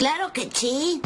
Claro que sí.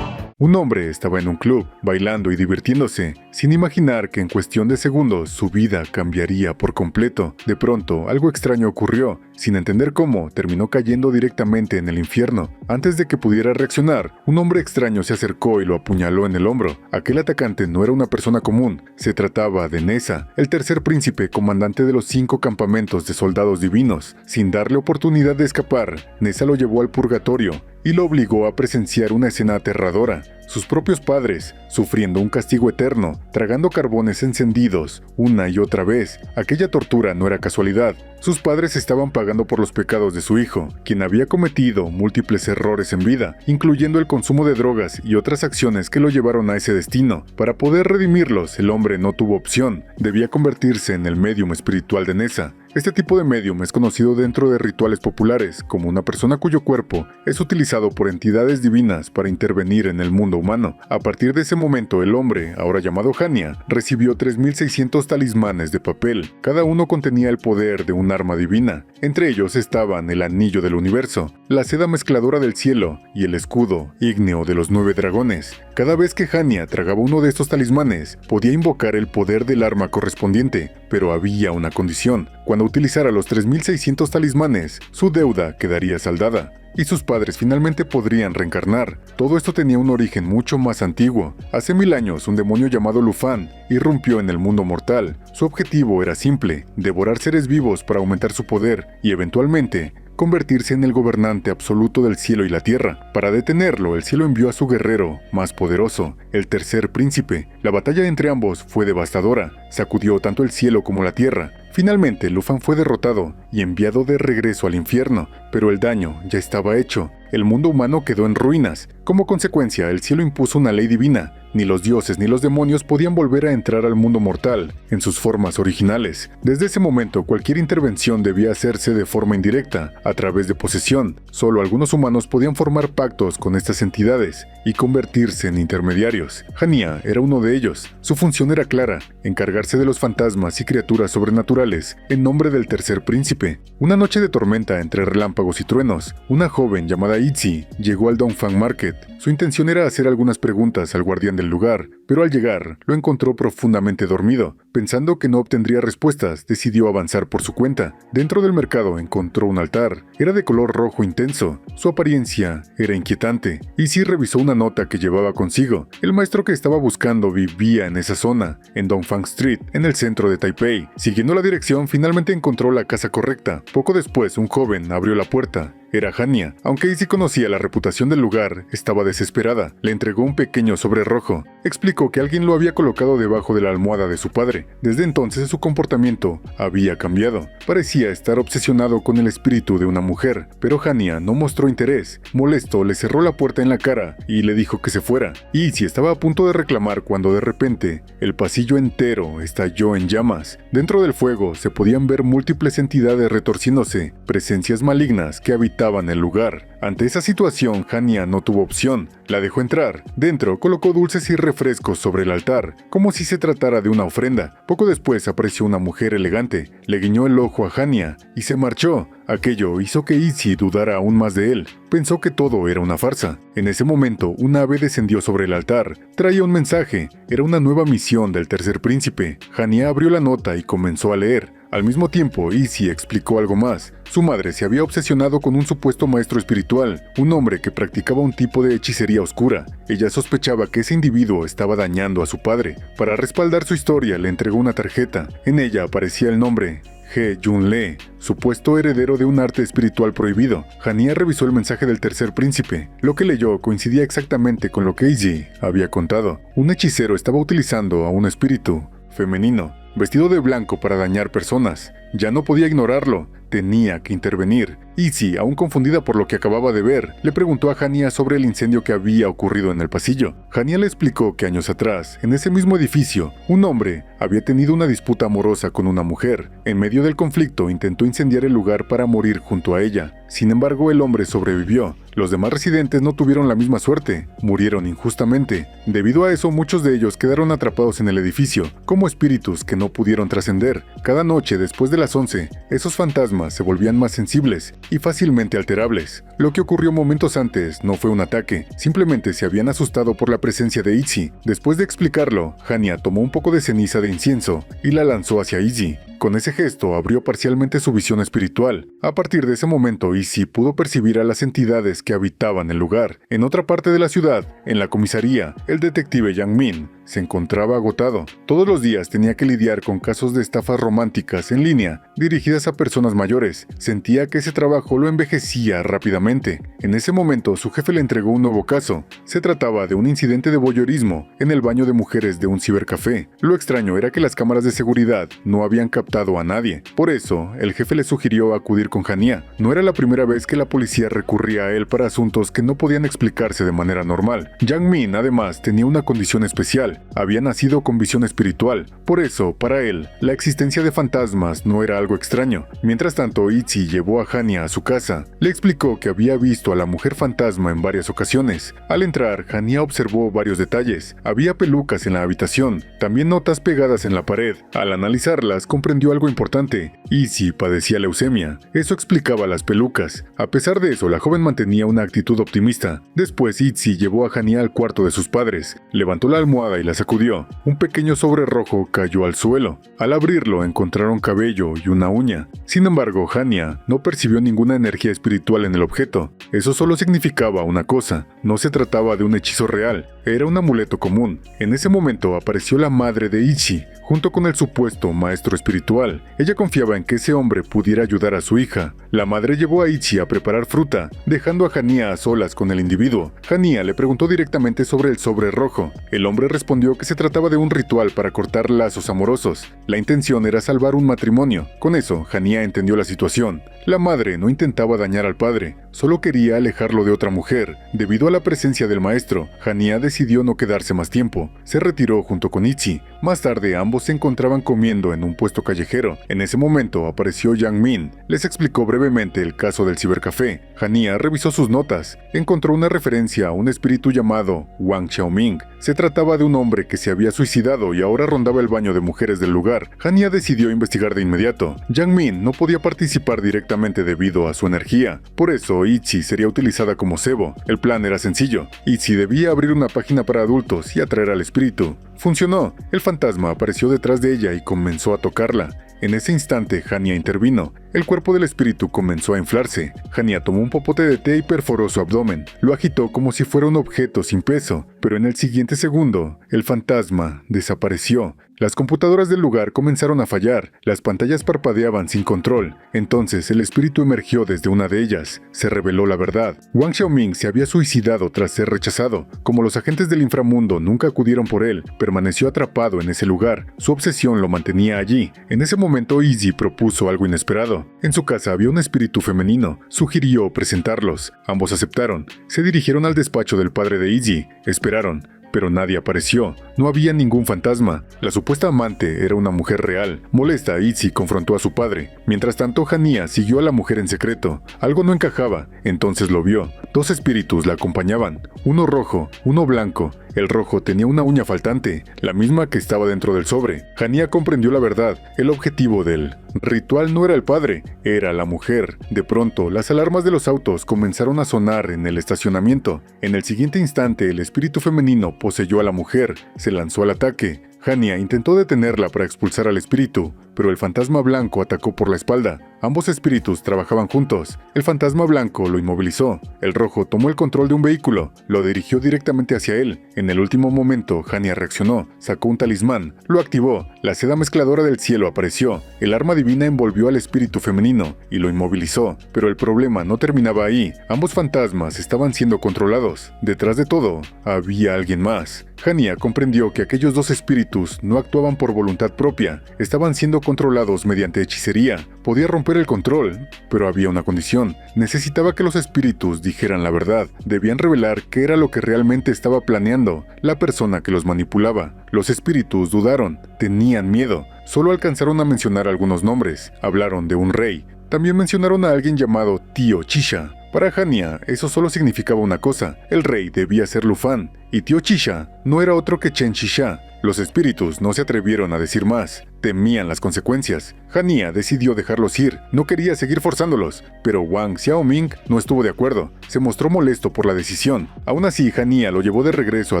Un hombre estaba en un club, bailando y divirtiéndose, sin imaginar que en cuestión de segundos su vida cambiaría por completo. De pronto, algo extraño ocurrió. Sin entender cómo, terminó cayendo directamente en el infierno. Antes de que pudiera reaccionar, un hombre extraño se acercó y lo apuñaló en el hombro. Aquel atacante no era una persona común, se trataba de Nessa, el tercer príncipe comandante de los 5 campamentos de soldados divinos. Sin darle oportunidad de escapar, Nessa lo llevó al purgatorio y lo obligó a presenciar una escena aterradora. Sus propios padres, sufriendo un castigo eterno, tragando carbones encendidos una y otra vez. Aquella tortura no era casualidad. Sus padres estaban pagando por los pecados de su hijo, quien había cometido múltiples errores en vida, incluyendo el consumo de drogas y otras acciones que lo llevaron a ese destino. Para poder redimirlos, el hombre no tuvo opción. Debía convertirse en el médium espiritual de Nessa. Este tipo de médium es conocido dentro de rituales populares como una persona cuyo cuerpo es utilizado por entidades divinas para intervenir en el mundo humano. A partir de ese momento, el hombre, ahora llamado Hania, recibió 3600 talismanes de papel. Cada uno contenía el poder de un arma divina. Entre ellos estaban el anillo del universo, la seda mezcladora del cielo y el escudo ígneo de los 9 dragones. Cada vez que Hania tragaba uno de estos talismanes, podía invocar el poder del arma correspondiente, pero había una condición. Cuando utilizara los 3600 talismanes, su deuda quedaría saldada y sus padres finalmente podrían reencarnar. Todo esto tenía un origen mucho más antiguo. Hace 1000 años, un demonio llamado Lufan irrumpió en el mundo mortal. Su objetivo era simple: devorar seres vivos para aumentar su poder y eventualmente convertirse en el gobernante absoluto del cielo y la tierra. Para detenerlo, el cielo envió a su guerrero más poderoso, el tercer príncipe. La batalla entre ambos fue devastadora, sacudió tanto el cielo como la tierra. Finalmente, Lufan fue derrotado y enviado de regreso al infierno, pero el daño ya estaba hecho. El mundo humano quedó en ruinas. Como consecuencia, el cielo impuso una ley divina. Ni los dioses ni los demonios podían volver a entrar al mundo mortal en sus formas originales. Desde ese momento, cualquier intervención debía hacerse de forma indirecta, a través de posesión. Solo algunos humanos podían formar pactos con estas entidades y convertirse en intermediarios. Hania era uno de ellos. Su función era clara: encargarse de los fantasmas y criaturas sobrenaturales en nombre del tercer príncipe. Una noche de tormenta entre relámpagos y truenos, una joven llamada Itzy llegó al Dongfang Market. Su intención era hacer algunas preguntas al guardián del lugar, pero al llegar lo encontró profundamente dormido. Pensando que no obtendría respuestas, decidió avanzar por su cuenta. Dentro del mercado encontró un altar. Era de color rojo intenso. Su apariencia era inquietante. Izzy revisó una nota que llevaba consigo. El maestro que estaba buscando vivía en esa zona, en Dongfang Street, en el centro de Taipei. Siguiendo la dirección, finalmente encontró la casa correcta. Poco después, un joven abrió la puerta. Era Hania. Aunque Izzy conocía la reputación del lugar, estaba desesperada. Le entregó un pequeño sobre rojo. Explicó que alguien lo había colocado debajo de la almohada de su padre. Desde entonces su comportamiento había cambiado. Parecía estar obsesionado con el espíritu de una mujer, pero Hania no mostró interés. Molesto, le cerró la puerta en la cara y le dijo que se fuera. Izzy estaba a punto de reclamar cuando de repente el pasillo entero estalló en llamas. Dentro del fuego se podían ver múltiples entidades retorciéndose, presencias malignas que habitaban el lugar. Ante esa situación, Hania no tuvo opción. La dejó entrar. Dentro colocó dulces y refrescos sobre el altar, como si se tratara de una ofrenda. Poco después apareció una mujer elegante, le guiñó el ojo a Hania y se marchó. Aquello hizo que Izzy dudara aún más de él. Pensó que todo era una farsa. En ese momento, un ave descendió sobre el altar. Traía un mensaje. Era una nueva misión del tercer príncipe. Hania abrió la nota y comenzó a leer. Al mismo tiempo, Izzy explicó algo más. Su madre se había obsesionado con un supuesto maestro espiritual, un hombre que practicaba un tipo de hechicería oscura. Ella sospechaba que ese individuo estaba dañando a su padre. Para respaldar su historia, le entregó una tarjeta. En ella aparecía el nombre: He Junle, supuesto heredero de un arte espiritual prohibido. Hania revisó el mensaje del tercer príncipe. Lo que leyó coincidía exactamente con lo que Izzy había contado. Un hechicero estaba utilizando a un espíritu femenino, vestido de blanco para dañar personas. Ya no podía ignorarlo. Tenía que intervenir. Izzy, aún confundida por lo que acababa de ver, le preguntó a Hania sobre el incendio que había ocurrido en el pasillo. Hania le explicó que años atrás, en ese mismo edificio, un hombre había tenido una disputa amorosa con una mujer. En medio del conflicto, intentó incendiar el lugar para morir junto a ella. Sin embargo, el hombre sobrevivió. Los demás residentes no tuvieron la misma suerte, murieron injustamente. Debido a eso, muchos de ellos quedaron atrapados en el edificio, como espíritus que no no pudieron trascender. Cada noche después de las 11, esos fantasmas se volvían más sensibles y fácilmente alterables. Lo que ocurrió momentos antes no fue un ataque, simplemente se habían asustado por la presencia de Itzy. Después de explicarlo, Hania tomó un poco de ceniza de incienso y la lanzó hacia Izzy. Con ese gesto abrió parcialmente su visión espiritual. A partir de ese momento, Izzy pudo percibir a las entidades que habitaban el lugar. En otra parte de la ciudad, en la comisaría, el detective Yang Min se encontraba agotado. Todos los días tenía que lidiar con casos de estafas románticas en línea, dirigidas a personas mayores. Sentía que ese trabajo lo envejecía rápidamente. En ese momento, su jefe le entregó un nuevo caso. Se trataba de un incidente de voyeurismo en el baño de mujeres de un cibercafé. Lo extraño era que las cámaras de seguridad no habían captado a nadie. Por eso, el jefe le sugirió acudir con Hania. No era la primera vez que la policía recurría a él para asuntos que no podían explicarse de manera normal. Yang Min, además, tenía una condición especial. Había nacido con visión espiritual. Por eso, para él, la existencia de fantasmas no era algo extraño. Mientras tanto, Itzy llevó a Hania a su casa. Le explicó que había visto a la mujer fantasma en varias ocasiones. Al entrar, Hania observó varios detalles. Había pelucas en la habitación, también notas pegadas en la pared. Al analizarlas, comprendió algo importante. Izzy padecía leucemia. Eso explicaba las pelucas. A pesar de eso, la joven mantenía una actitud optimista. Después, Itzy llevó a Hania al cuarto de sus padres. Levantó la almohada y la sacudió. Un pequeño sobre rojo cayó al suelo. Al abrirlo, encontraron cabello y una uña. Sin embargo, Hania no percibió ninguna energía espiritual en el objeto. Eso solo significaba una cosa. No se trataba de un hechizo real. Era un amuleto común. En ese momento apareció la madre de Itzy, junto con el supuesto maestro espiritual. Ella confiaba en que ese hombre pudiera ayudar a su hija. La madre llevó a Itzy a preparar fruta, dejando a Hania a solas con el individuo. Hania le preguntó directamente sobre el sobre rojo. El hombre respondió que se trataba de un ritual para cortar lazos amorosos. La intención era salvar un matrimonio. Con eso, Hania entendió la situación. La madre no intentaba dañar al padre, solo quería alejarlo de otra mujer. Debido a la presencia del maestro, Hania decidió no quedarse más tiempo. Se retiró junto con Itzy. Más tarde, ambos se encontraban comiendo en un puesto callejero. En ese momento apareció Yang Min. Les explicó brevemente el caso del cibercafé. Hania revisó sus notas. Encontró una referencia a un espíritu llamado Wang Xiaoming. Se trataba de un hombre que se había suicidado y ahora rondaba el baño de mujeres del lugar. Hania decidió investigar de inmediato. Yang Min no podía participar directamente debido a su energía. Por eso, Itzy sería utilizada como cebo. El plan era sencillo. Itzy debía abrir una página para adultos y atraer al espíritu. Funcionó. El fantasma apareció detrás de ella y comenzó a tocarla. En ese instante, Hania intervino. El cuerpo del espíritu comenzó a inflarse. Hania tomó un popote de té y perforó su abdomen. Lo agitó como si fuera un objeto sin peso, pero en el siguiente segundo, el fantasma desapareció. Las computadoras del lugar comenzaron a fallar, las pantallas parpadeaban sin control. Entonces el espíritu emergió desde una de ellas. Se reveló la verdad. Wang Xiaoming se había suicidado tras ser rechazado. Como los agentes del inframundo nunca acudieron por él, permaneció atrapado en ese lugar. Su obsesión lo mantenía allí. En ese momento Izzy propuso algo inesperado. En su casa había un espíritu femenino. Sugirió presentarlos. Ambos aceptaron. Se dirigieron al despacho del padre de Izzy. Esperaron. Pero nadie apareció. No había ningún fantasma. La supuesta amante era una mujer real. Molesta, Izzy confrontó a su padre. Mientras tanto, Hania siguió a la mujer en secreto. Algo no encajaba. Entonces lo vio. Dos espíritus la acompañaban. Uno rojo, uno blanco. El rojo tenía una uña faltante, la misma que estaba dentro del sobre. Hania comprendió la verdad. El objetivo del ritual no era el padre, era la mujer. De pronto, las alarmas de los autos comenzaron a sonar en el estacionamiento. En el siguiente instante, el espíritu femenino poseyó a la mujer. Se lanzó al ataque. Hania intentó detenerla para expulsar al espíritu, pero el fantasma blanco atacó por la espalda. Ambos espíritus trabajaban juntos. El fantasma blanco lo inmovilizó. El rojo tomó el control de un vehículo, lo dirigió directamente hacia él. En el último momento, Hania reaccionó, sacó un talismán, lo activó. La seda mezcladora del cielo apareció. El arma divina envolvió al espíritu femenino y lo inmovilizó. Pero el problema no terminaba ahí. Ambos fantasmas estaban siendo controlados. Detrás de todo, había alguien más. Hania comprendió que aquellos dos espíritus no actuaban por voluntad propia, estaban siendo controlados mediante hechicería. Podía romper el control, pero había una condición. Necesitaba que los espíritus dijeran la verdad. Debían revelar qué era lo que realmente estaba planeando la persona que los manipulaba. Los espíritus dudaron, tenían miedo. Solo alcanzaron a mencionar algunos nombres. Hablaron de un rey. También mencionaron a alguien llamado Tío Chisha. Para Hania, eso solo significaba una cosa. El rey debía ser Lufan, y Tío Chisha no era otro que Chen Chisha. Los espíritus no se atrevieron a decir más. temían las consecuencias. Hania decidió dejarlos ir, no quería seguir forzándolos, pero Wang Xiaoming no estuvo de acuerdo, se mostró molesto por la decisión. Aún así, Hania lo llevó de regreso a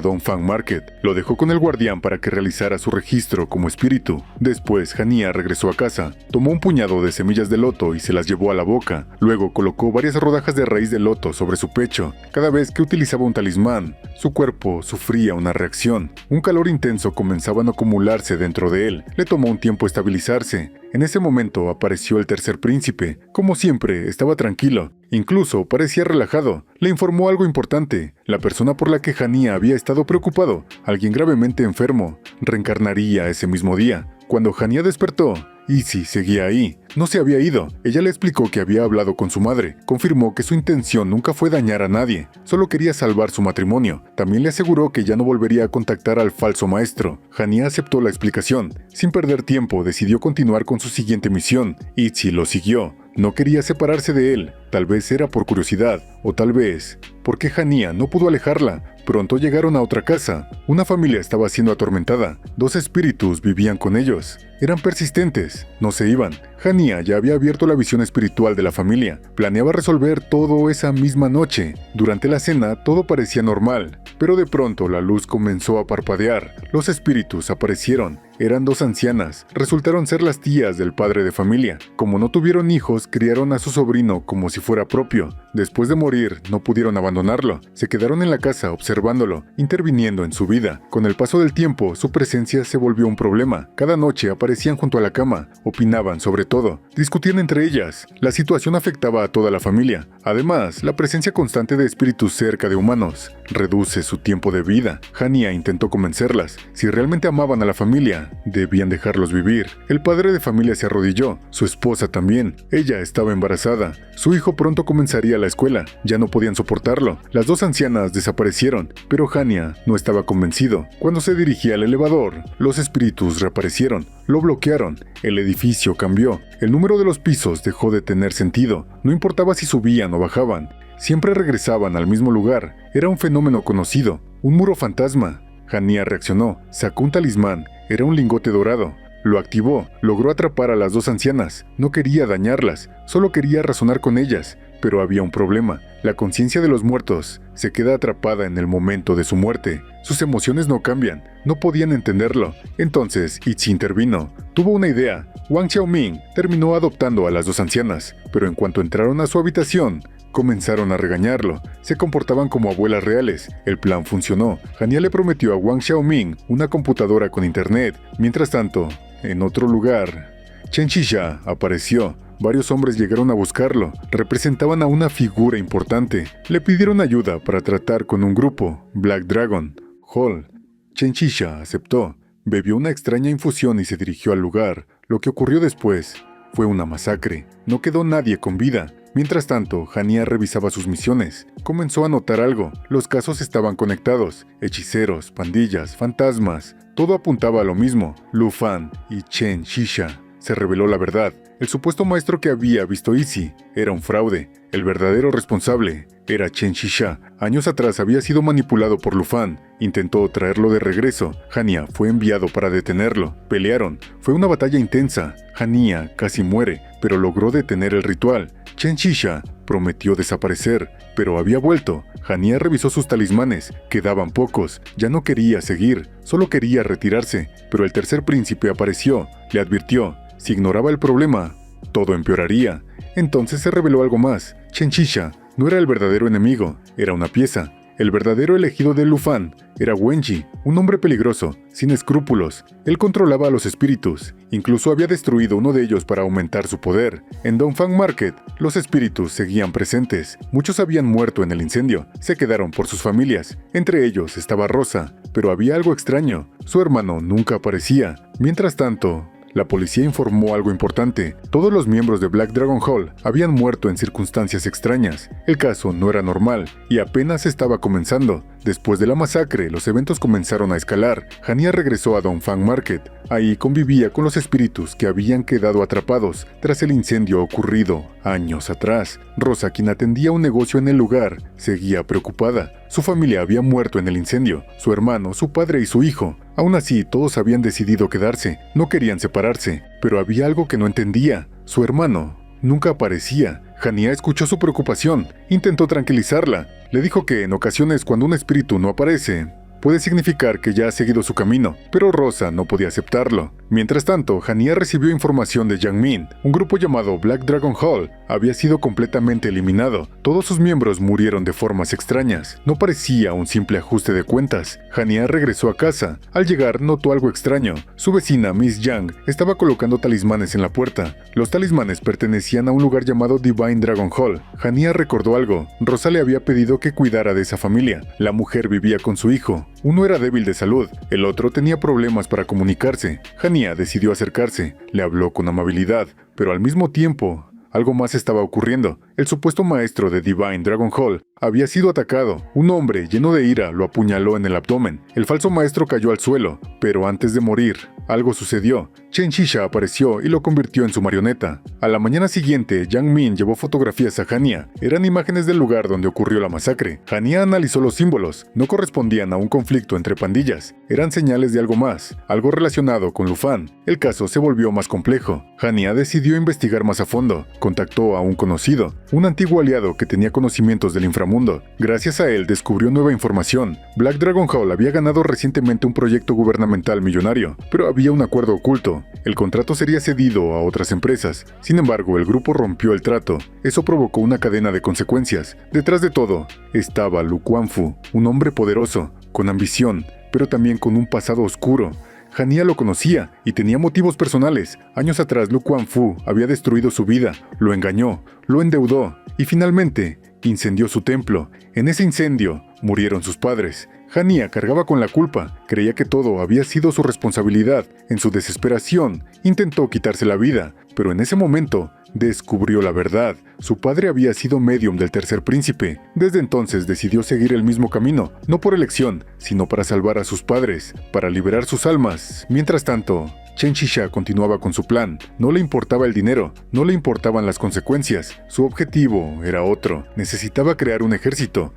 Dongfang Market, lo dejó con el guardián para que realizara su registro como espíritu. Después, Hania regresó a casa, tomó un puñado de semillas de loto y se las llevó a la boca, luego colocó varias rodajas de raíz de loto sobre su pecho. Cada vez que utilizaba un talismán, su cuerpo sufría una reacción. Un calor intenso comenzaba a acumularse dentro de él, le tomó un tiempo estabilizarse. En ese momento apareció el tercer príncipe. Como siempre, estaba tranquilo. Incluso parecía relajado. Le informó algo importante. La persona por la que Hania había estado preocupado, alguien gravemente enfermo, reencarnaría ese mismo día. Cuando Hania despertó, Izzy seguía ahí. No se había ido. Ella le explicó que había hablado con su madre. Confirmó que su intención nunca fue dañar a nadie. Solo quería salvar su matrimonio. También le aseguró que ya no volvería a contactar al falso maestro. Hania aceptó la explicación. Sin perder tiempo, decidió continuar con su siguiente misión. Izzy lo siguió. No quería separarse de él. Tal vez era por curiosidad, o tal vez porque Hania no pudo alejarla. Pronto llegaron a otra casa. Una familia estaba siendo atormentada. 2 espíritus vivían con ellos. Eran persistentes, no se iban. Hania ya había abierto la visión espiritual de la familia. Planeaba resolver todo esa misma noche. Durante la cena todo parecía normal, pero de pronto la luz comenzó a parpadear. Los espíritus aparecieron. Eran 2 ancianas. Resultaron ser las tías del padre de familia. Como no tuvieron hijos, criaron a su sobrino como si fuera propio. Después de morir, no pudieron abandonarlo. Se quedaron en la casa observándolo, interviniendo en su vida. Con el paso del tiempo, su presencia se volvió un problema. Cada noche aparecían junto a la cama, opinaban sobre todo, discutían entre ellas. La situación afectaba a toda la familia. Además, la presencia constante de espíritus cerca de humanos reduce su tiempo de vida. Hania intentó convencerlas. Si realmente amaban a la familia, debían dejarlos vivir. El padre de familia se arrodilló, su esposa también. Ella estaba embarazada. Su hijo pronto comenzaría la escuela. Ya no podían soportarlo. Las 2 ancianas desaparecieron, pero Hania no estaba convencido. Cuando se dirigía al elevador, los espíritus reaparecieron. Lo bloquearon. El edificio cambió. El número de los pisos dejó de tener sentido. No importaba si subían o bajaban. Siempre regresaban al mismo lugar. Era un fenómeno conocido. Un muro fantasma. Hania reaccionó. Sacó un talismán. Era un lingote dorado. Lo activó. Logró atrapar a las 2 ancianas. No quería dañarlas. Solo quería razonar con ellas. Pero había un problema. La conciencia de los muertos se queda atrapada en el momento de su muerte. Sus emociones no cambian. No podían entenderlo. Entonces, Izzy intervino. Tuvo una idea. Wang Xiaoming terminó adoptando a las 2 ancianas. Pero en cuanto entraron a su habitación, comenzaron a regañarlo. Se comportaban como abuelas reales. El plan funcionó. Hania le prometió a Wang Xiaoming una computadora con internet. Mientras tanto, en otro lugar, Chen Xisha apareció. Varios hombres llegaron a buscarlo. Representaban a una figura importante. Le pidieron ayuda para tratar con un grupo, Black Dragon Hall. Chen Xisha aceptó. Bebió una extraña infusión y se dirigió al lugar. Lo que ocurrió después fue una masacre. No quedó nadie con vida. Mientras tanto, Hania revisaba sus misiones. Comenzó a notar algo. Los casos estaban conectados. Hechiceros, pandillas, fantasmas. Todo apuntaba a lo mismo. Lu Fan y Chen Xisha. Se reveló la verdad. El supuesto maestro que había visto Izzy era un fraude. El verdadero responsable era Chen Xisha. Años atrás había sido manipulado por Lu Fan. Intentó traerlo de regreso. Hania fue enviado para detenerlo. Pelearon. Fue una batalla intensa. Hania casi muere, pero logró detener el ritual. Chen Xisha prometió desaparecer, pero había vuelto. Hania revisó sus talismanes. Quedaban pocos. Ya no quería seguir. Solo quería retirarse. Pero el tercer príncipe apareció. Le advirtió. Si ignoraba el problema, todo empeoraría. Entonces se reveló algo más. Chen Xisha no era el verdadero enemigo, era una pieza. El verdadero elegido de Lu Fan era Wenji, un hombre peligroso, sin escrúpulos. Él controlaba a los espíritus. Incluso había destruido uno de ellos para aumentar su poder. En Dongfang Market, los espíritus seguían presentes. Muchos habían muerto en el incendio. Se quedaron por sus familias. Entre ellos estaba Rosa. Pero había algo extraño. Su hermano nunca aparecía. Mientras tanto, la policía informó algo importante. Todos los miembros de Black Dragon Hall habían muerto en circunstancias extrañas. El caso no era normal y apenas estaba comenzando. Después de la masacre, los eventos comenzaron a escalar. Hania regresó a Dongfang Market. Ahí convivía con los espíritus que habían quedado atrapados tras el incendio ocurrido años atrás. Rosa, quien atendía un negocio en el lugar, seguía preocupada. Su familia había muerto en el incendio, su hermano, su padre y su hijo. Aún así, todos habían decidido quedarse, no querían separarse, pero había algo que no entendía. Su hermano nunca aparecía. Hania escuchó su preocupación, intentó tranquilizarla. Le dijo que en ocasiones cuando un espíritu no aparece, puede significar que ya ha seguido su camino, pero Rosa no podía aceptarlo. Mientras tanto, Hania recibió información de Yang Min. Un grupo llamado Black Dragon Hall había sido completamente eliminado. Todos sus miembros murieron de formas extrañas. No parecía un simple ajuste de cuentas. Hania regresó a casa. Al llegar, notó algo extraño. Su vecina, Miss Yang, estaba colocando talismanes en la puerta. Los talismanes pertenecían a un lugar llamado Divine Dragon Hall. Hania recordó algo. Rosa le había pedido que cuidara de esa familia. La mujer vivía con su hijo. Uno era débil de salud, el otro tenía problemas para comunicarse. Hania decidió acercarse, le habló con amabilidad, pero al mismo tiempo, algo más estaba ocurriendo. El supuesto maestro de Divine Dragon Hall había sido atacado. Un hombre, lleno de ira, lo apuñaló en el abdomen. El falso maestro cayó al suelo, pero antes de morir, algo sucedió. Chen Xisha apareció y lo convirtió en su marioneta. A la mañana siguiente, Yang Min llevó fotografías a Hania. Eran imágenes del lugar donde ocurrió la masacre. Hania analizó los símbolos. No correspondían a un conflicto entre pandillas. Eran señales de algo más, algo relacionado con Lufan. El caso se volvió más complejo. Hania decidió investigar más a fondo. Contactó a un conocido, un antiguo aliado que tenía conocimientos del inframundo. Gracias a él descubrió nueva información. Black Dragon Hall había ganado recientemente un proyecto gubernamental millonario, pero había un acuerdo oculto. El contrato sería cedido a otras empresas. Sin embargo, el grupo rompió el trato. Eso provocó una cadena de consecuencias. Detrás de todo estaba Lu Quanfu, un hombre poderoso, con ambición, pero también con un pasado oscuro. Hania lo conocía y tenía motivos personales. Años atrás, Lu Quanfu había destruido su vida, lo engañó, lo endeudó y finalmente incendió su templo. En ese incendio murieron sus padres. Hania cargaba con la culpa, creía que todo había sido su responsabilidad. En su desesperación, intentó quitarse la vida, pero en ese momento descubrió la verdad. Su padre había sido médium del tercer príncipe. Desde entonces decidió seguir el mismo camino, no por elección, sino para salvar a sus padres, para liberar sus almas. Mientras tanto, Chen Xisha continuaba con su plan. No le importaba el dinero, no le importaban las consecuencias. Su objetivo era otro. Necesitaba crear un ejército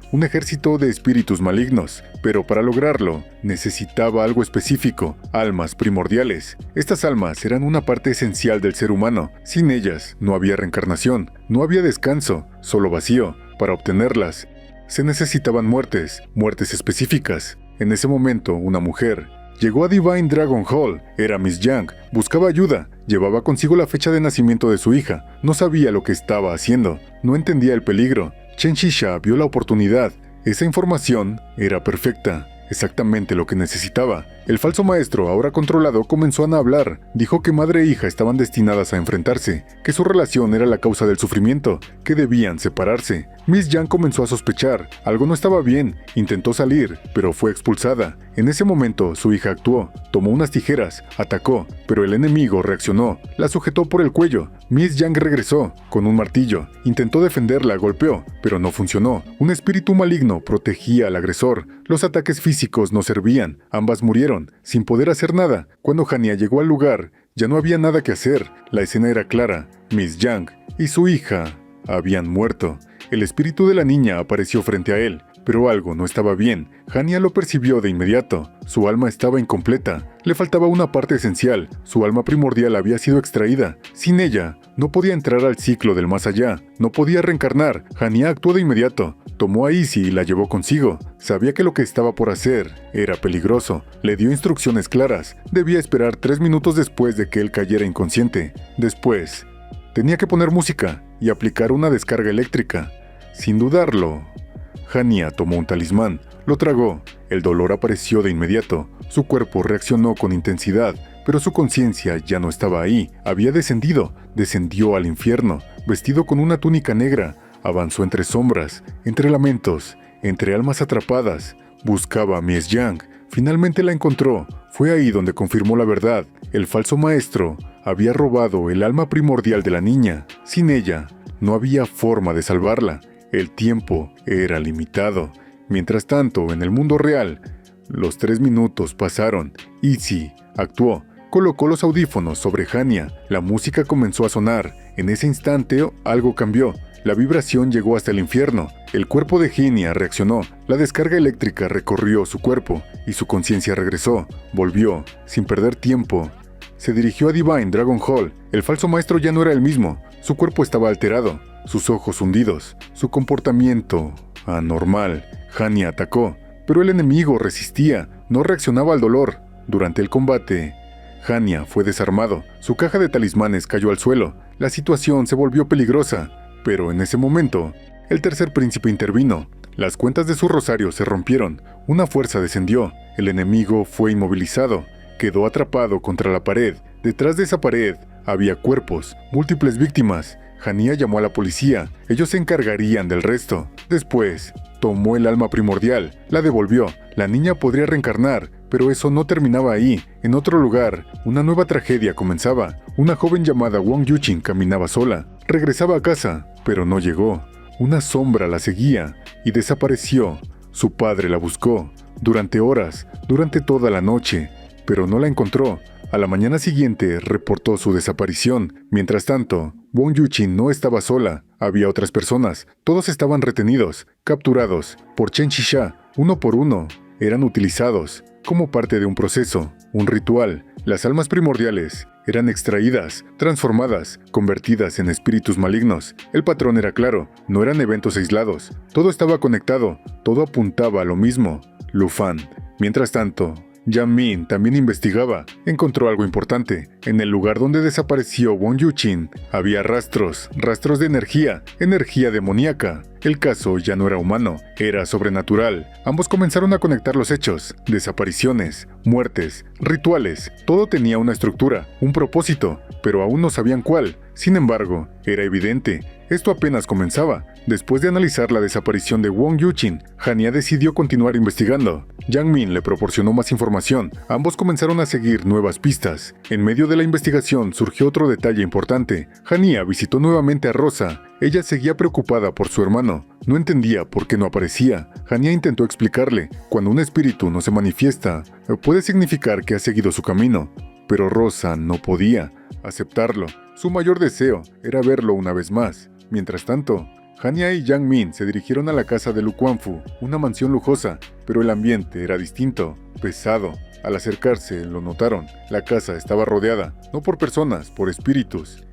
de espíritus malignos. Pero para lograrlo, necesitaba algo específico, almas primordiales. Estas almas eran una parte esencial del ser humano. Sin ellas, no había reencarnación, no había descanso, solo vacío. Para obtenerlas, se necesitaban muertes específicas. En ese momento, una mujer llegó a Divine Dragon Hall. Era Miss Yang. Buscaba ayuda. Llevaba consigo la fecha de nacimiento de su hija. No sabía lo que estaba haciendo. No entendía el peligro. Chen Xisha vio la oportunidad. Esa información era perfecta. Exactamente lo que necesitaba. El falso maestro, ahora controlado, comenzó a hablar. Dijo que madre e hija estaban destinadas a enfrentarse, que su relación era la causa del sufrimiento, que debían separarse. Miss Yang comenzó a sospechar. Algo no estaba bien. Intentó salir, pero fue expulsada. En ese momento, su hija actuó. Tomó unas tijeras, atacó, pero el enemigo reaccionó. La sujetó por el cuello. Miss Yang regresó con un martillo. Intentó defenderla, golpeó, pero no funcionó. Un espíritu maligno protegía al agresor. Los ataques físicos no servían. Ambas murieron sin poder hacer nada. Cuando Hania llegó al lugar, ya no había nada que hacer. La escena era clara. Miss Yang y su hija habían muerto. El espíritu de la niña apareció frente a él, pero algo no estaba bien. Hania lo percibió de inmediato. Su alma estaba incompleta. Le faltaba una parte esencial. Su alma primordial había sido extraída. Sin ella, no podía entrar al ciclo del más allá. No podía reencarnar. Hania actuó de inmediato. Tomó a Izzy y la llevó consigo. Sabía que lo que estaba por hacer era peligroso. Le dio instrucciones claras. Debía esperar 3 minutos después de que él cayera inconsciente. Después, tenía que poner música y aplicar una descarga eléctrica. Sin dudarlo, Hania tomó un talismán. Lo tragó. El dolor apareció de inmediato. Su cuerpo reaccionó con intensidad, pero su conciencia ya no estaba ahí. Había descendido. Descendió al infierno, vestido con una túnica negra. Avanzó entre sombras, entre lamentos, entre almas atrapadas. Buscaba a Miss Yang. Finalmente la encontró. Fue ahí donde confirmó la verdad. El falso maestro había robado el alma primordial de la niña. Sin ella, no había forma de salvarla. El tiempo era limitado. Mientras tanto, en el mundo real, los 3 minutos pasaron. Izzy actuó. Colocó los audífonos sobre Hania. La música comenzó a sonar. En ese instante, algo cambió. La vibración llegó hasta el infierno. El cuerpo de Hania reaccionó. La descarga eléctrica recorrió su cuerpo y su conciencia regresó. Volvió, sin perder tiempo. Se dirigió a Divine Dragon Hall. El falso maestro ya no era el mismo. Su cuerpo estaba alterado, sus ojos hundidos, su comportamiento anormal. Hania atacó, pero el enemigo resistía, no reaccionaba al dolor. Durante el combate, Hania fue desarmado. Su caja de talismanes cayó al suelo. La situación se volvió peligrosa. Pero en ese momento, el tercer príncipe intervino. Las cuentas de su rosario se rompieron. Una fuerza descendió. El enemigo fue inmovilizado. Quedó atrapado contra la pared. Detrás de esa pared había cuerpos, múltiples víctimas. Hania llamó a la policía. Ellos se encargarían del resto. Después, tomó el alma primordial. La devolvió. La niña podría reencarnar, pero eso no terminaba ahí. En otro lugar, una nueva tragedia comenzaba. Una joven llamada Wong Yuqin caminaba sola. Regresaba a casa, pero no llegó. Una sombra la seguía y desapareció. Su padre la buscó durante horas, durante toda la noche, pero no la encontró. A la mañana siguiente reportó su desaparición. Mientras tanto, Wong Yuqin no estaba sola. Había otras personas. Todos estaban retenidos, capturados por Chen Xisha, uno por uno. Eran utilizados como parte de un proceso, un ritual. Las almas primordiales eran extraídas, transformadas, convertidas en espíritus malignos. El patrón era claro, no eran eventos aislados. Todo estaba conectado, todo apuntaba a lo mismo. Lu Fan. Mientras tanto, Yang Min también investigaba. Encontró algo importante. En el lugar donde desapareció Wong Yuqin, había rastros de energía demoníaca. El caso ya no era humano, era sobrenatural. Ambos comenzaron a conectar los hechos. Desapariciones, muertes, rituales. Todo tenía una estructura, un propósito, pero aún no sabían cuál. Sin embargo, era evidente. Esto apenas comenzaba. Después de analizar la desaparición de Wong Yuqin, Hania decidió continuar investigando. Yang Min le proporcionó más información. Ambos comenzaron a seguir nuevas pistas. En medio de la investigación surgió otro detalle importante. Hania visitó nuevamente a Rosa. Ella seguía preocupada por su hermano. No entendía por qué no aparecía. Hania intentó explicarle. Cuando un espíritu no se manifiesta, puede significar que ha seguido su camino. Pero Rosa no podía aceptarlo. Su mayor deseo era verlo una vez más. Mientras tanto, Hania y Yang Min se dirigieron a la casa de Lu Quanfu, una mansión lujosa, pero el ambiente era distinto, pesado. Al acercarse, lo notaron. La casa estaba rodeada, no por personas, por espíritus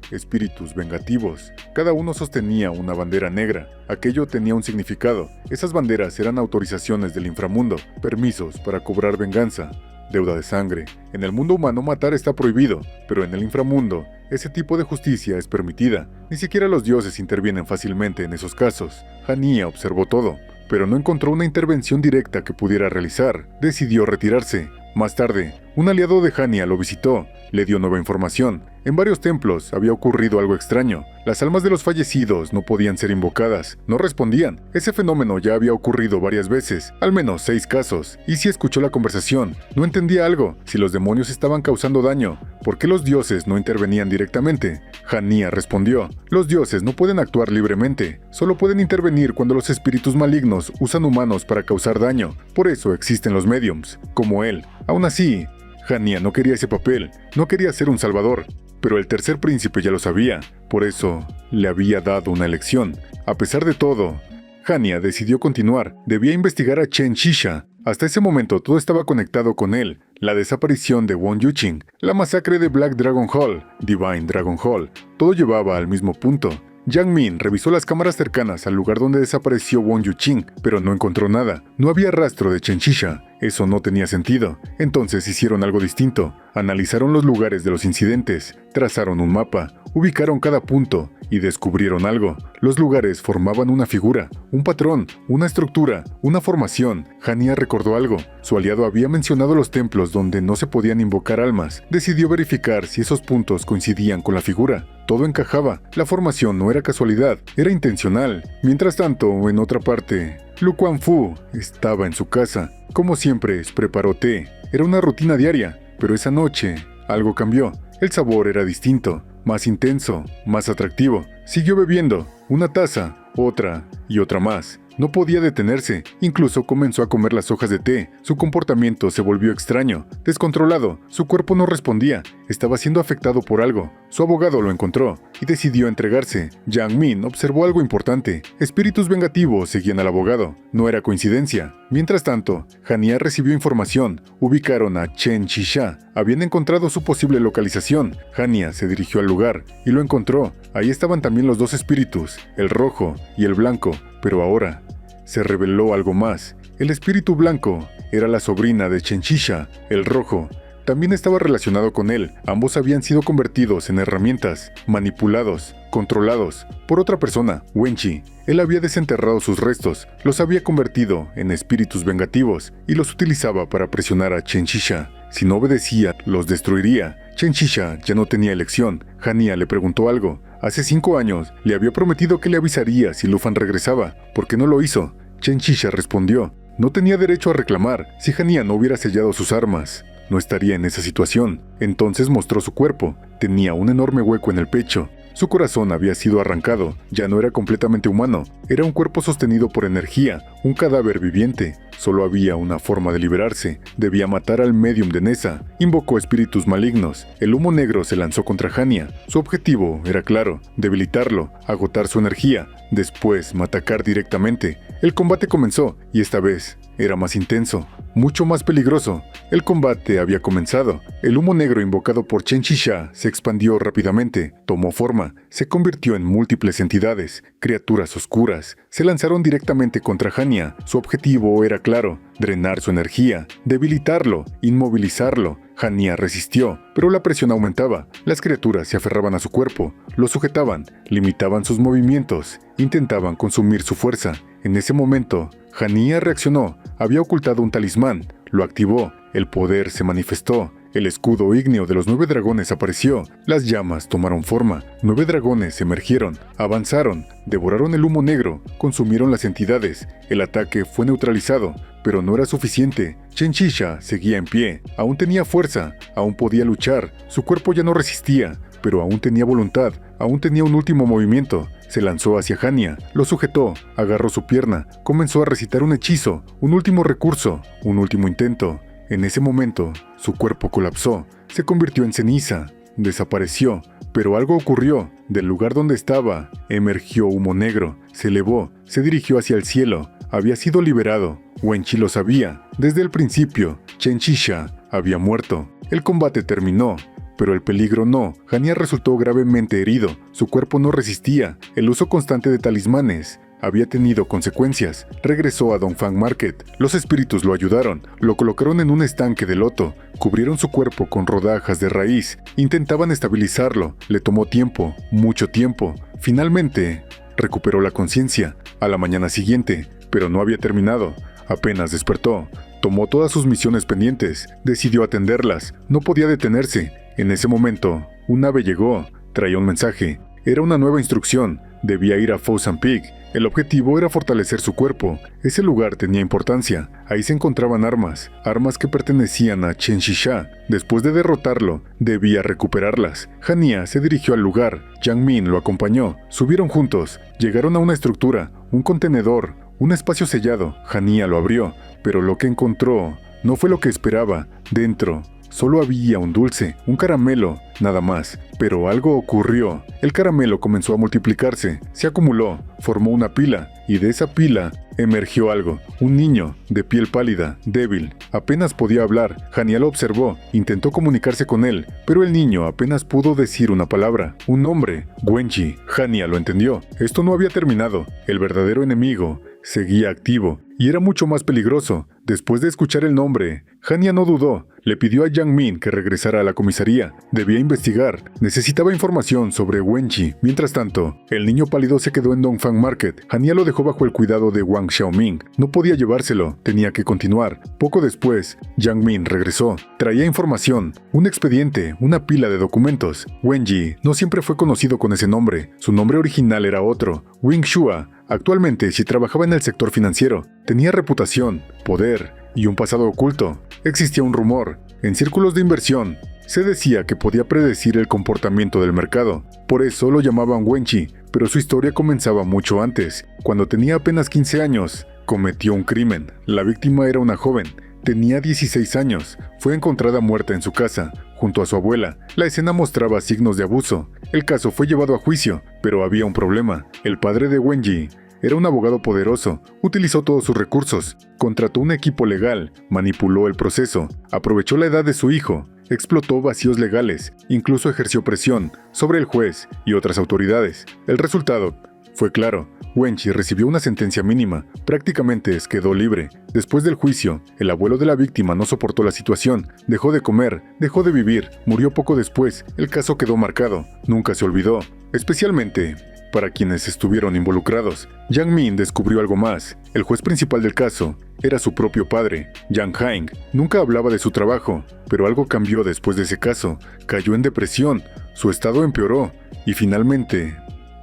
vengativos. Cada uno sostenía una bandera negra. Aquello tenía un significado. Esas banderas eran autorizaciones del inframundo, permisos para cobrar venganza. Deuda de sangre. En el mundo humano matar está prohibido, pero en el inframundo, ese tipo de justicia es permitida. Ni siquiera los dioses intervienen fácilmente en esos casos. Hania observó todo, pero no encontró una intervención directa que pudiera realizar. Decidió retirarse. Más tarde, un aliado de Hania lo visitó. Le dio nueva información. En varios templos había ocurrido algo extraño. Las almas de los fallecidos no podían ser invocadas, no respondían. Ese fenómeno ya había ocurrido varias veces, al menos 6 casos. Y si escuchó la conversación, no entendía algo. Si los demonios estaban causando daño, ¿por qué los dioses no intervenían directamente? Hania respondió: los dioses no pueden actuar libremente, solo pueden intervenir cuando los espíritus malignos usan humanos para causar daño. Por eso existen los mediums, como él. Aún así, Hania no quería ese papel, no quería ser un salvador. Pero el tercer príncipe ya lo sabía, por eso le había dado una elección. A pesar de todo, Hania decidió continuar. Debía investigar a Chen Xisha. Hasta ese momento todo estaba conectado con él. La desaparición de Wong Yuqin, la masacre de Black Dragon Hall, Divine Dragon Hall, todo llevaba al mismo punto. Yang Min revisó las cámaras cercanas al lugar donde desapareció Wong Yuqin, pero no encontró nada. No había rastro de Chen Xisha. Eso no tenía sentido. Entonces hicieron algo distinto. Analizaron los lugares de los incidentes, trazaron un mapa, ubicaron cada punto y descubrieron algo. Los lugares formaban una figura, un patrón, una estructura, una formación. Hania recordó algo. Su aliado había mencionado los templos donde no se podían invocar almas. Decidió verificar si esos puntos coincidían con la figura. Todo encajaba. La formación no era casualidad, era intencional. Mientras tanto, en otra parte, Lu Quanfu estaba en su casa. Como siempre, preparó té. Era una rutina diaria, pero esa noche algo cambió. El sabor era distinto, más intenso, más atractivo. Siguió bebiendo, una taza, otra, y otra más. No podía detenerse, incluso comenzó a comer las hojas de té. Su comportamiento se volvió extraño, descontrolado, su cuerpo no respondía, estaba siendo afectado por algo. Su abogado lo encontró y decidió entregarse. Yang Min observó algo importante, espíritus vengativos seguían al abogado, no era coincidencia. Mientras tanto, Hania recibió información, ubicaron a Chen Qisha, habían encontrado su posible localización. Hania se dirigió al lugar y lo encontró, ahí estaban también los dos espíritus, el rojo y el blanco, pero ahora se reveló algo más. El espíritu blanco era la sobrina de Chen Qisha, el rojo también estaba relacionado con él. Ambos habían sido convertidos en herramientas, manipulados, controlados por otra persona, Wenqi. Él había desenterrado sus restos, los había convertido en espíritus vengativos y los utilizaba para presionar a Chen Qisha. Si no obedecía, los destruiría. Chen Qisha ya no tenía elección. Hania le preguntó algo. Hace 5 años le había prometido que le avisaría si Lu Fan regresaba. ¿Por qué no lo hizo? Chen Qisha respondió. No tenía derecho a reclamar. Si Hania no hubiera sellado sus armas, no estaría en esa situación. Entonces mostró su cuerpo. Tenía un enorme hueco en el pecho. Su corazón había sido arrancado. Ya no era completamente humano. Era un cuerpo sostenido por energía, un cadáver viviente. Solo había una forma de liberarse. Debía matar al medium de Nessa. Invocó espíritus malignos. El humo negro se lanzó contra Hania. Su objetivo era claro: debilitarlo, agotar su energía, después atacar directamente. El combate comenzó, y esta vez era más intenso, mucho más peligroso. El combate había comenzado. El humo negro invocado por Chen Qisha se expandió rápidamente, tomó forma, se convirtió en múltiples entidades, criaturas oscuras. Se lanzaron directamente contra Hania. Su objetivo era claro: drenar su energía, debilitarlo, inmovilizarlo. Hania resistió, pero la presión aumentaba. Las criaturas se aferraban a su cuerpo, lo sujetaban, limitaban sus movimientos, intentaban consumir su fuerza. En ese momento, Hania reaccionó. Había ocultado un talismán, lo activó, el poder se manifestó. El escudo ígneo de los 9 dragones apareció, las llamas tomaron forma, 9 dragones emergieron, avanzaron, devoraron el humo negro, consumieron las entidades. El ataque fue neutralizado, pero no era suficiente. Chen Qisha seguía en pie, aún tenía fuerza, aún podía luchar, su cuerpo ya no resistía, pero aún tenía voluntad, aún tenía un último movimiento. Se lanzó hacia Hania, lo sujetó, agarró su pierna, comenzó a recitar un hechizo, un último recurso, un último intento. En ese momento, su cuerpo colapsó, se convirtió en ceniza, desapareció, pero algo ocurrió. Del lugar donde estaba, emergió humo negro, se elevó, se dirigió hacia el cielo, había sido liberado. Wenqi lo sabía, desde el principio. Chen Qisha había muerto. El combate terminó, pero el peligro no. Hania resultó gravemente herido, su cuerpo no resistía, el uso constante de talismanes había tenido consecuencias. Regresó a Dongfang Market. Los espíritus lo ayudaron, lo colocaron en un estanque de loto, cubrieron su cuerpo con rodajas de raíz, intentaban estabilizarlo. Le tomó tiempo, mucho tiempo. Finalmente, recuperó la conciencia. A la mañana siguiente, pero no había terminado. Apenas despertó, tomó todas sus misiones pendientes, decidió atenderlas, no podía detenerse. En ese momento, un ave llegó, traía un mensaje. Era una nueva instrucción, debía ir a Fousan Peak. El objetivo era fortalecer su cuerpo. Ese lugar tenía importancia. Ahí se encontraban armas que pertenecían a Chen Qisha. Después de derrotarlo, debía recuperarlas. Hania se dirigió al lugar. Yang Min lo acompañó. Subieron juntos. Llegaron a una estructura, un contenedor, un espacio sellado. Hania lo abrió, pero lo que encontró no fue lo que esperaba. Dentro solo había un dulce, un caramelo, nada más. Pero algo ocurrió. El caramelo comenzó a multiplicarse, se acumuló, formó una pila, y de esa pila emergió algo. Un niño, de piel pálida, débil, apenas podía hablar. Hania lo observó, intentó comunicarse con él, pero el niño apenas pudo decir una palabra, un nombre, Wenqi. Hania lo entendió. Esto no había terminado. El verdadero enemigo seguía activo, y era mucho más peligroso. Después de escuchar el nombre, Hania no dudó. Le pidió a Yang Min que regresara a la comisaría. Debía investigar. Necesitaba información sobre Wenqi. Mientras tanto, el niño pálido se quedó en Dongfang Market. Hania lo dejó bajo el cuidado de Wang Xiaoming. No podía llevárselo. Tenía que continuar. Poco después, Yang Min regresó. Traía información. Un expediente. Una pila de documentos. Wenqi no siempre fue conocido con ese nombre. Su nombre original era otro. Wing Shua. Actualmente, si trabajaba en el sector financiero, tenía reputación, poder y un pasado oculto. Existía un rumor, en círculos de inversión, Se decía que podía predecir el comportamiento del mercado, por eso lo llamaban Wenchi, pero su historia comenzaba mucho antes. Cuando tenía apenas 15 años, cometió un crimen. La víctima era una joven, tenía 16 años, fue encontrada muerta en su casa, junto a su abuela. La escena mostraba signos de abuso. El caso fue llevado a juicio, pero había un problema. El padre de Wenji era un abogado poderoso, utilizó todos sus recursos, contrató un equipo legal, manipuló el proceso, aprovechó la edad de su hijo, explotó vacíos legales, incluso ejerció presión sobre el juez y otras autoridades. El resultado fue claro. Wenchi recibió una sentencia mínima, prácticamente quedó libre. Después del juicio, el abuelo de la víctima no soportó la situación, dejó de comer, dejó de vivir, murió poco después. El caso quedó marcado, nunca se olvidó, especialmente para quienes estuvieron involucrados. Yang Min descubrió algo más. El juez principal del caso era su propio padre, Yang Haing. Nunca hablaba de su trabajo, pero algo cambió después de ese caso. Cayó en depresión, su estado empeoró y finalmente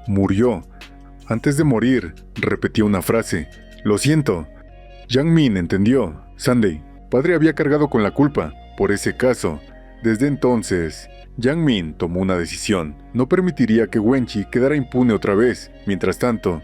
murió. Antes de morir, repetía una frase: "Lo siento". Yang Min entendió. Sunday, padre había cargado con la culpa por ese caso. Desde entonces, Yang Min tomó una decisión. No permitiría que Wenchi quedara impune otra vez. Mientras tanto,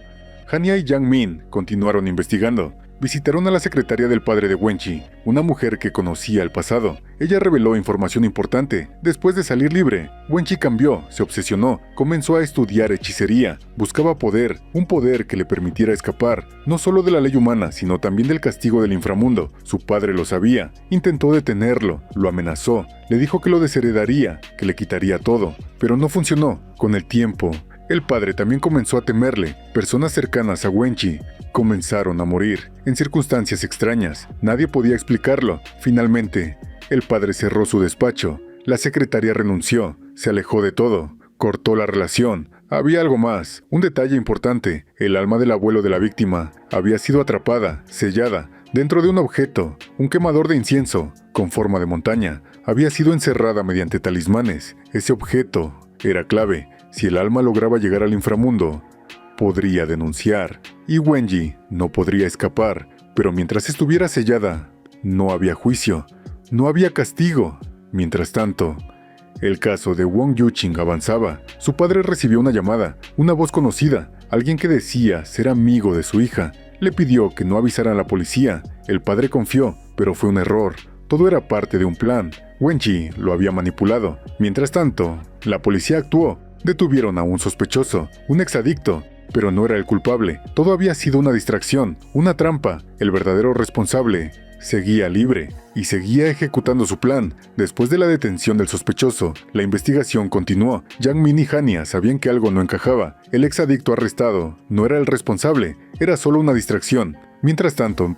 Hania y Yang Min continuaron investigando. Visitaron a la secretaria del padre de Wenchi, una mujer que conocía el pasado. Ella reveló información importante. Después de salir libre, Wenchi cambió, se obsesionó, comenzó a estudiar hechicería, buscaba poder, un poder que le permitiera escapar, no solo de la ley humana, sino también del castigo del inframundo. Su padre lo sabía, intentó detenerlo, lo amenazó, le dijo que lo desheredaría, que le quitaría todo, pero no funcionó. Con el tiempo, el padre también comenzó a temerle. Personas cercanas a Wenchi comenzaron a morir, en circunstancias extrañas. Nadie podía explicarlo. Finalmente, el padre cerró su despacho. La secretaria renunció, se alejó de todo, cortó la relación. Había algo más, un detalle importante. El alma del abuelo de la víctima había sido atrapada, sellada, dentro de un objeto, un quemador de incienso, con forma de montaña. Había sido encerrada mediante talismanes. Ese objeto era clave. Si el alma lograba llegar al inframundo, podría denunciar, y Wenji no podría escapar. Pero mientras estuviera sellada, no había juicio, no había castigo. Mientras tanto, el caso de Wong Yuqing avanzaba. Su padre recibió una llamada, una voz conocida, alguien que decía ser amigo de su hija. Le pidió que no avisara a la policía. El padre confió, pero fue un error. Todo era parte de un plan. Wenji lo había manipulado. Mientras tanto, la policía actuó. Detuvieron a un sospechoso, un exadicto, pero no era el culpable. Todo había sido una distracción, una trampa. El verdadero responsable seguía libre y seguía ejecutando su plan. Después de la detención del sospechoso, la investigación continuó. Yang Min y Hania sabían que algo no encajaba. El exadicto arrestado no era el responsable, era solo una distracción. Mientras tanto,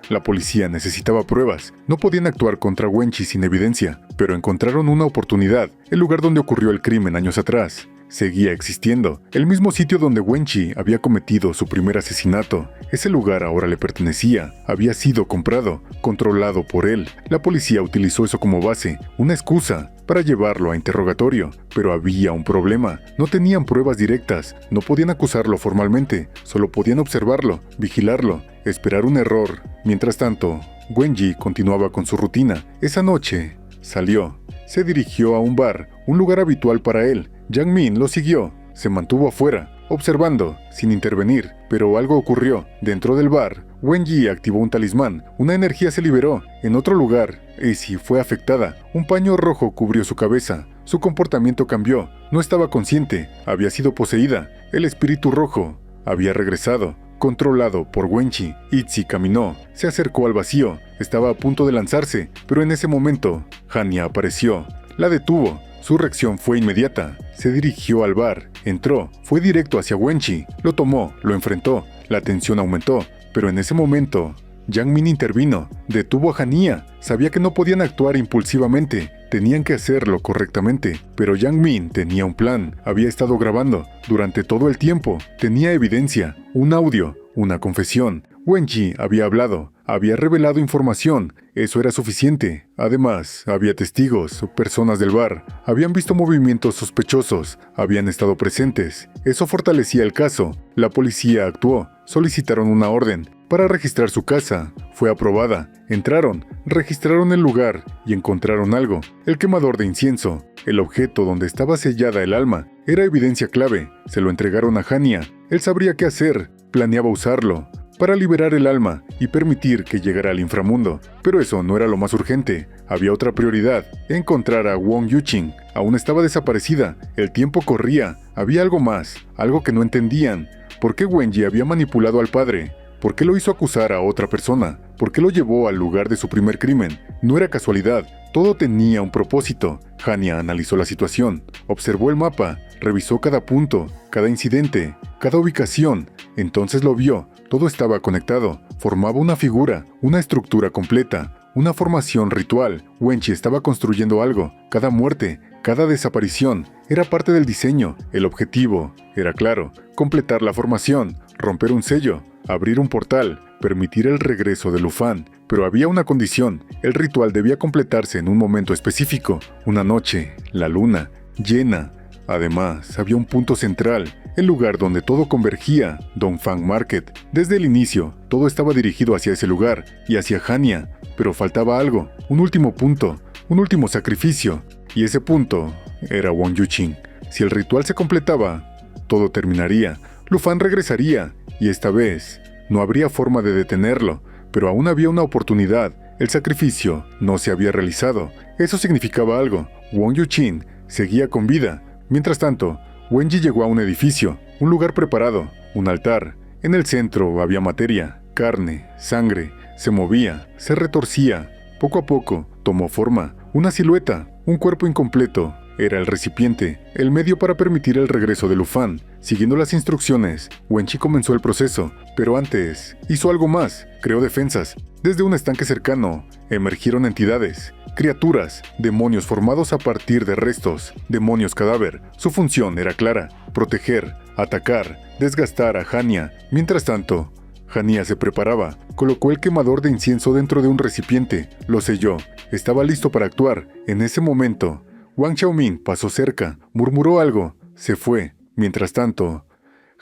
la policía necesitaba pruebas. No podían actuar contra Wenchi sin evidencia, pero encontraron una oportunidad. El lugar donde ocurrió el crimen años atrás seguía existiendo. El mismo sitio donde Wenchi había cometido su primer asesinato. Ese lugar ahora le pertenecía. Había sido comprado, controlado por él. La policía utilizó eso como base, una excusa, para llevarlo a interrogatorio. Pero había un problema. No tenían pruebas directas. No podían acusarlo formalmente. Solo podían observarlo, vigilarlo, esperar un error. Mientras tanto, Wenji continuaba con su rutina. Esa noche, salió. Se dirigió a un bar, un lugar habitual para él. Yang Min lo siguió. Se mantuvo afuera, observando, sin intervenir. Pero algo ocurrió. Dentro del bar, Wenji activó un talismán. Una energía se liberó. En otro lugar, Esi fue afectada. Un paño rojo cubrió su cabeza. Su comportamiento cambió. No estaba consciente. Había sido poseída. El espíritu rojo había regresado, controlado por Wenchi. Itzy caminó. Se acercó al vacío. Estaba a punto de lanzarse, pero en ese momento, Hania apareció. La detuvo. Su reacción fue inmediata. Se dirigió al bar, entró, fue directo hacia Wenchi, lo tomó, lo enfrentó. La tensión aumentó, pero en ese momento, Yang Min intervino, detuvo a Hania. Sabía que no podían actuar impulsivamente, tenían que hacerlo correctamente. Pero Yang Min tenía un plan, había estado grabando durante todo el tiempo, tenía evidencia, un audio, una confesión. Wenchi había hablado, había revelado información, eso era suficiente. Además, había testigos, personas del bar, habían visto movimientos sospechosos, habían estado presentes. Eso fortalecía el caso. La policía actuó, solicitaron una orden para registrar su casa. Fue aprobada. Entraron, registraron el lugar y encontraron algo, el quemador de incienso. El objeto donde estaba sellada el alma era evidencia clave. Se lo entregaron a Hania. Él sabría qué hacer, planeaba usarlo para liberar el alma y permitir que llegara al inframundo. Pero eso no era lo más urgente. Había otra prioridad: encontrar a Wong Yuqing. Aún estaba desaparecida. El tiempo corría. Había algo más, algo que no entendían. ¿Por qué Wenji había manipulado al padre? ¿Por qué lo hizo acusar a otra persona? ¿Por qué lo llevó al lugar de su primer crimen? No era casualidad. Todo tenía un propósito. Hania analizó la situación, observó el mapa, revisó cada punto, cada incidente, cada ubicación. Entonces lo vio. Todo estaba conectado. Formaba una figura, una estructura completa, una formación ritual. Wenji estaba construyendo algo. Cada muerte, cada desaparición, era parte del diseño. El objetivo era claro: completar la formación, romper un sello, abrir un portal, permitir el regreso de Lu Fan. Pero había una condición: el ritual debía completarse en un momento específico, una noche, la luna, llena. Además, había un punto central, el lugar donde todo convergía, Dongfang Market. Desde el inicio, todo estaba dirigido hacia ese lugar y hacia Hania, pero faltaba algo, un último punto, un último sacrificio, y ese punto era Wong Yuqing. Si el ritual se completaba, todo terminaría, Lu Fan regresaría, y esta vez no habría forma de detenerlo. Pero aún había una oportunidad. El sacrificio no se había realizado. Eso significaba algo: Wong Yuqing seguía con vida. Mientras tanto, Wenji llegó a un edificio, un lugar preparado, un altar. En el centro había materia, carne, sangre. Se movía, se retorcía. Poco a poco tomó forma, una silueta, un cuerpo incompleto. Era el recipiente, el medio para permitir el regreso de Lu Fan. Siguiendo las instrucciones, Wenji comenzó el proceso, pero antes hizo algo más: creó defensas. Desde un estanque cercano emergieron entidades, criaturas, demonios formados a partir de restos, demonios cadáver. Su función era clara: proteger, atacar, desgastar a Hania. Mientras tanto, Hania se preparaba, colocó el quemador de incienso dentro de un recipiente, lo selló, estaba listo para actuar. En ese momento, Wang Xiaoming pasó cerca, murmuró algo, se fue. Mientras tanto,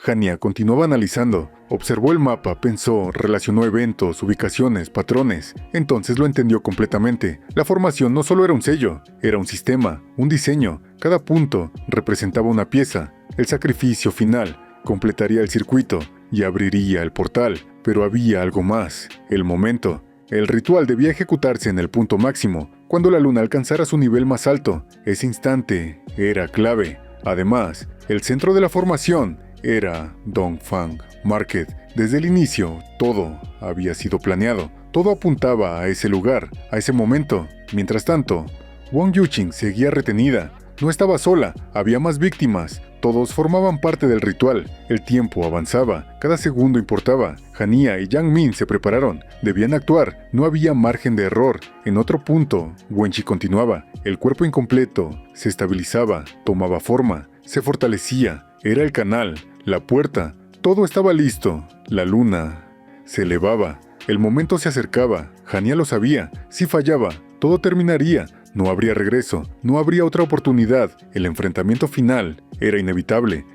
Hania continuaba analizando, observó el mapa, pensó, relacionó eventos, ubicaciones, patrones. Entonces lo entendió completamente. La formación no solo era un sello, era un sistema, un diseño. Cada punto representaba una pieza. El sacrificio final completaría el circuito y abriría el portal. Pero había algo más: el momento. El ritual debía ejecutarse en el punto máximo, cuando la luna alcanzara su nivel más alto. Ese instante era clave. Además, el centro de la formación era Dongfang Market. Desde el inicio, todo había sido planeado. Todo apuntaba a ese lugar, a ese momento. Mientras tanto, Wong Yuqing seguía retenida. No estaba sola, había más víctimas. Todos formaban parte del ritual. El tiempo avanzaba, cada segundo importaba. Hania y Yang Min se prepararon. Debían actuar, no había margen de error. En otro punto, Wenji continuaba. El cuerpo incompleto se estabilizaba, tomaba forma, se fortalecía. Era el canal, la puerta. Todo estaba listo. La luna se elevaba. El momento se acercaba. Hania lo sabía. Si fallaba, todo terminaría. No habría regreso, no habría otra oportunidad. El enfrentamiento final era inevitable.